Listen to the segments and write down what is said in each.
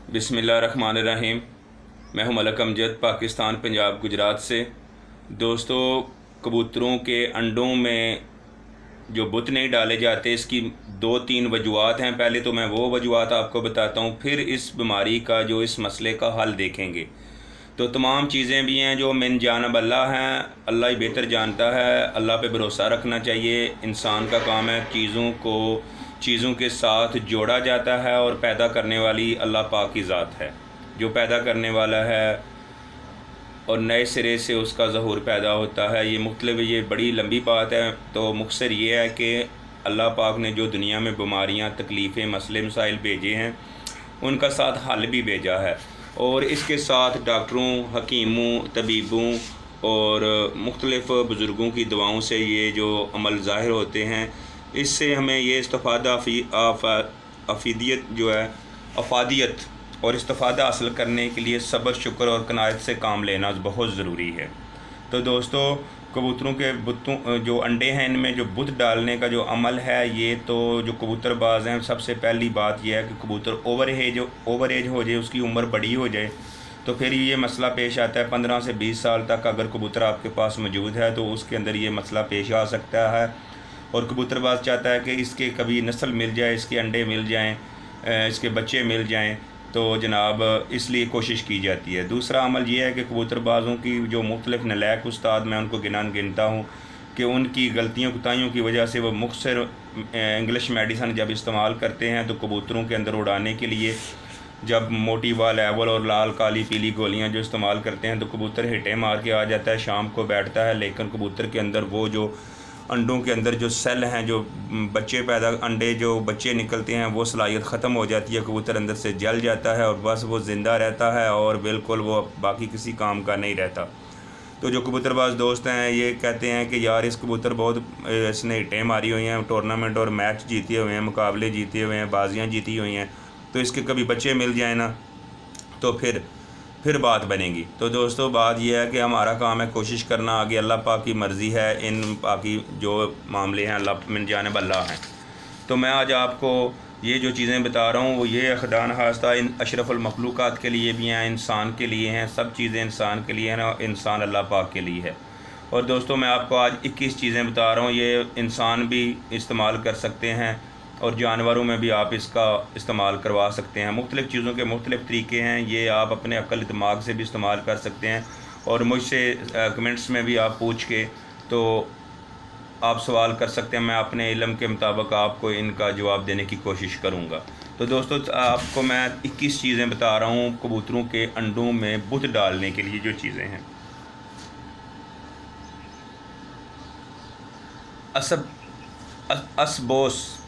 बिस्मिल्लाहिर्रहमानिर्रहीम। मैं हूं मलक अमजद, पाकिस्तान, पंजाब, गुजरात से। दोस्तों, कबूतरों के अंडों में जो बुत नहीं डाले जाते, इसकी दो तीन वजूहत हैं। पहले तो मैं वो वजूहत आपको बताता हूं, फिर इस बीमारी का जो इस मसले का हल देखेंगे। तो तमाम चीज़ें भी हैं जो मिन जानब अल्लाह हैं, अल्लाह ही बेहतर जानता है। अल्लाह पे भरोसा रखना चाहिए। इंसान का काम है चीज़ों के साथ जोड़ा जाता है, और पैदा करने वाली अल्लाह पाक की ज़ात है जो पैदा करने वाला है, और नए सिरे से उसका ज़हूर पैदा होता है। ये बड़ी लंबी बात है। तो मुख्तसर ये है कि अल्लाह पाक ने जो दुनिया में बीमारियाँ, तकलीफ़ें, मसले मसाइल भेजे हैं, उनका साथ हल भी भेजा है। और इसके साथ डॉक्टरों, हकीमों, तबीबों और मुख्तलिफ़ बुज़ुर्गों की दुआओं से ये जो अमल ज़ाहिर होते हैं, इससे हमें ये अफादियत और इस्तिफ़ादा हासिल करने के लिए सब्र, शुक्र और कनायत से काम लेना बहुत ज़रूरी है। तो दोस्तों, कबूतरों के जो अंडे हैं, इनमें जो बुत डालने का जो अमल है, ये तो जो कबूतरबाज हैं, सबसे पहली बात यह है कि कबूतर ओवर एज हो जाए, उसकी उम्र बड़ी हो जाए, तो फिर ये मसला पेश आता है। 15 से 20 साल तक अगर कबूतर आपके पास मौजूद है तो उसके अंदर ये मसला पेश आ सकता है। और कबूतरबाज चाहता है कि इसके कभी नस्ल मिल जाए, इसके अंडे मिल जाएँ, इसके बच्चे मिल जाएँ, तो जनाब इसलिए कोशिश की जाती है। दूसरा अमल ये है कि कबूतरबाज़ों की जो मुख्तलिफ़ नलायक उस्ताद, मैं उनको गिनता हूँ कि उनकी गलतियों कोताहियों की वजह से वो मुख्तसर इंग्लिश मेडिसन जब इस्तेमाल करते हैं, तो कबूतरों के अंदर उड़ाने के लिए जब मोटी वाल, एवल और लाल, काली, पीली गोलियां जो इस्तेमाल करते हैं, तो कबूतर हिटे मार के आ जाता है, शाम को बैठता है। लेकिन कबूतर के अंदर वो जो अंडों के अंदर जो सेल हैं, जो जो बच्चे निकलते हैं, वो सलाहियत ख़त्म हो जाती है। कबूतर अंदर से जल जाता है और बस वो ज़िंदा रहता है और बिल्कुल वो बाकी किसी काम का नहीं रहता। तो जो कबूतरबाज दोस्त हैं, ये कहते हैं कि यार इस कबूतर बहुत इसने हिटें मारी हुई हैं, टूर्नामेंट और मैच जीते हुए हैं, मुकाबले जीते हुए हैं, बाजियाँ जीती हुई हैं, तो इसके कभी बच्चे मिल जाए ना, तो फिर बात बनेगी। तो दोस्तों, बात यह है कि हमारा काम है कोशिश करना, आगे अल्लाह पाक की मर्ज़ी है। इन बाकी जो मामले हैं अल्लाह मिन जानिब अल्लाह हैं। तो मैं आज आपको ये जो चीज़ें बता रहा हूँ, वो ये खुदा न खास्ता इन अशरफुल मखलूक़ात के लिए भी हैं, इंसान के लिए हैं। सब चीज़ें इंसान के लिए हैं और इंसान अल्लाह पाक के लिए है। और दोस्तों, मैं आपको आज 21 चीज़ें बता रहा हूँ, ये इंसान भी इस्तेमाल कर सकते हैं और जानवरों में भी आप इसका इस्तेमाल करवा सकते हैं। मुख्तलिफ़ चीज़ों के मुख्तलिफ़ तरीके हैं, ये आप अपने अक्ल दिमाग से भी इस्तेमाल कर सकते हैं। और मुझसे कमेंट्स में भी आप पूछ के तो आप सवाल कर सकते हैं। मैं अपने इल्म के मुताबिक आपको इनका जवाब देने की कोशिश करूँगा। तो दोस्तों, आपको मैं 21 चीज़ें बता रहा हूँ कबूतरों के अंडों में बुत डालने के लिए जो चीज़ें हैं। असबोस,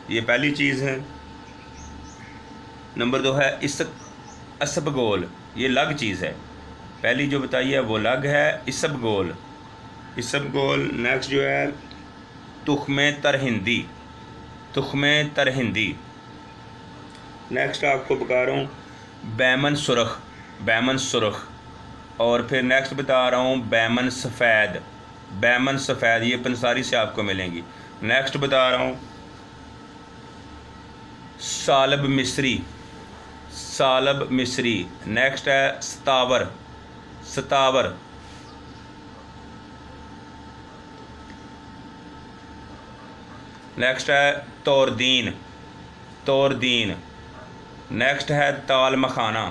ये पहली चीज़ है। नंबर 2 है इसबगोल, ये लग चीज़ है। पहली जो बताई है वो लग है, इसबगोल। नेक्स्ट जो है तुख्मे तरहिंदी। नेक्स्ट आपको बता रहा हूँ बैमन सुरख। और फिर नेक्स्ट बता रहा हूँ बैमन सफ़ेद, ये पंसारी से आपको मिलेंगी। नेक्स्ट बता रहा हूँ सालब मिस्री। नेक्स्ट है सतावर। नेक्स्ट है तोरदीन। नेक्स्ट है ताल मखाना।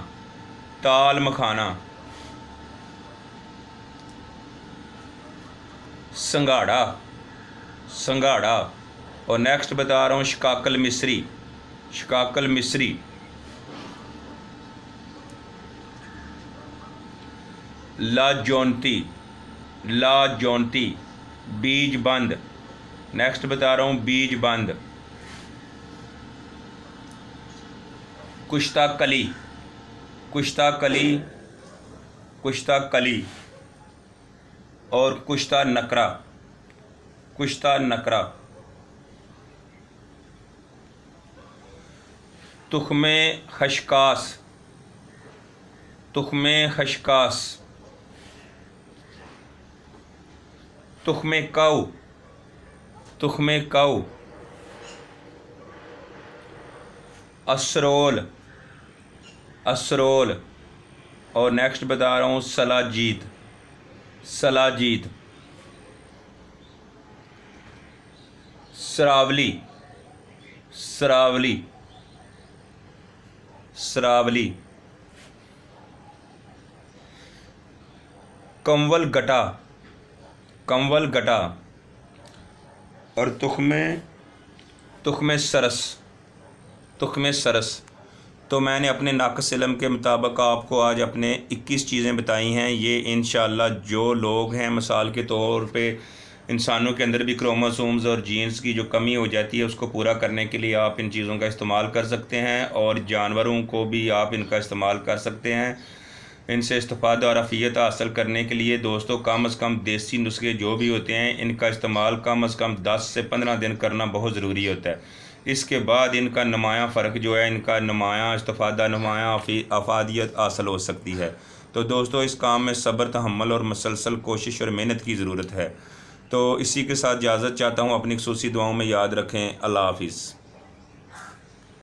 संगाड़ा। और नेक्स्ट बता रहा हूँ शिकाकल मिस्री। लाजौनती, बीज बंद। नेक्स्ट बता रहा हूँ बीज बंद। कुश्ता कली और कुश्ता नकरा। तुख्मे खशकास। तुख्मे कऊ। असरोल, असरोल। और नेक्स्ट बता रहा हूँ सलाजीत, सलाजीत। सरावली, सरावली, सरावली। कंवल गटा, कंवल गटा। और तुख्मे, तुख्मे सरस, तुख्मे सरस। तो मैंने अपने नाक़िस इल्म के मुताबिक आपको आज अपने 21 चीज़ें बताई हैं। ये इंशाअल्लाह जो लोग हैं, मिसाल के तौर पे इंसानों के अंदर भी क्रोमोसोम्स और जीन्स की जो कमी हो जाती है उसको पूरा करने के लिए आप इन चीज़ों का इस्तेमाल कर सकते हैं, और जानवरों को भी आप इनका इस्तेमाल कर सकते हैं। इनसे इस्तिफ़ादा और अफ़ियत हासिल करने के लिए दोस्तों कम से कम देसी नुस्खे जो भी होते हैं इनका इस्तेमाल कम से कम 10 से 15 दिन करना बहुत ज़रूरी होता है। इसके बाद इनका नुमायाँ फ़र्क जो है, इनका नुमायाँ इस्तिफ़ादा, नुमायाँ अफ़ादियत हासिल हो सकती है। तो दोस्तों इस काम में सब्र, तहम्मुल और मुसलसल कोशिश और मेहनत की ज़रूरत है। तो इसी के साथ इजाज़त चाहता हूँ। अपनी ख़ुसूसी दुआओं में याद रखें। अल्लाह हाफ़िज़।